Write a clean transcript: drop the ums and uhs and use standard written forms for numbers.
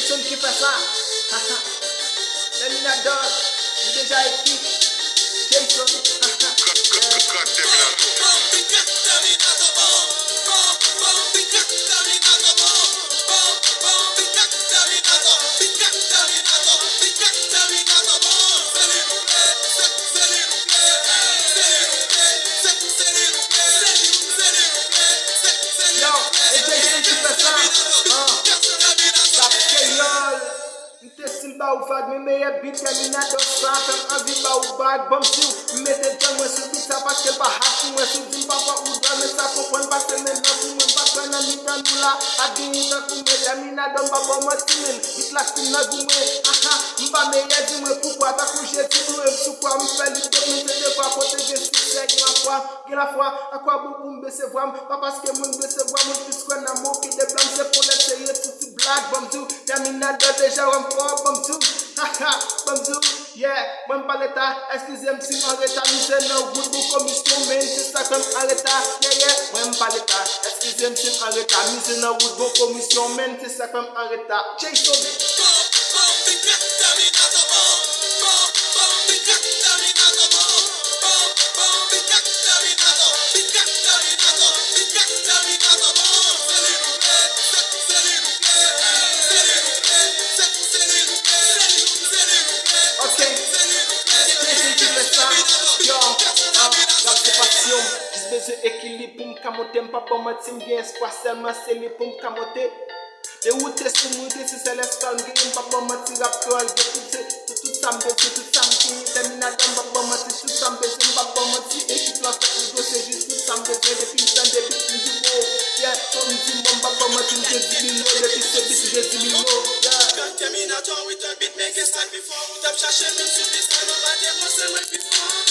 Jason qui fait ça. Terminator, j'ai déjà écrit. Jason. Ou fad mi meye bit Terminator sa fem anvi ba ou bag bom ziw mette jan mwen sou bit sa paske pa hak pou mwen sou dim pa ou dwa men sa kompon paske men nan pou mwen pa kwen nan mitan nou la adi nitan kou mwen Terminator mba bon mwen timen bit la stim nan gou mwen mba meye di mwen poukwa ta kou jeti kou mwen sou kwa mwen fè li dek mwen se de kwa kote gen sukse gen la fwa akwa pou mbe se vwam pa paske mwen mbe se vwam mwen pis kwen nan mou ki de blam se pou leseye touti black bom ziw Terminator deja wèm fò bom ziw Bonjour, yeah, bon paleta, excusez-moi si en retard, nous sommes good pour commission, mais c'est ça comme en retard, yeah, bon paleta, excusez-moi si en retard, nous sommes good pour commission, mais c'est ça comme en retard, Jason. Je équilibre pour me camoter, pas pour me tirer espoir seulement c'est lui pour me camoter. De où t'es sous moi, si c'est l'espace, pas pour me tirer à toi, tout ça me baisse, tout ça me finit, Terminator, pas pour me tirer, tout ça me baisse, pas pour me tirer, équipe là, c'est juste tout ça me baisse, depuis le temps, depuis que je dis, yeah, comme dit, mon pas pour me tirer, je dis, depuis ce bit, je dis, yeah. Terminator with a beat, make it start before, top chercher, même sur les salons, pas des mots, c'est moi before.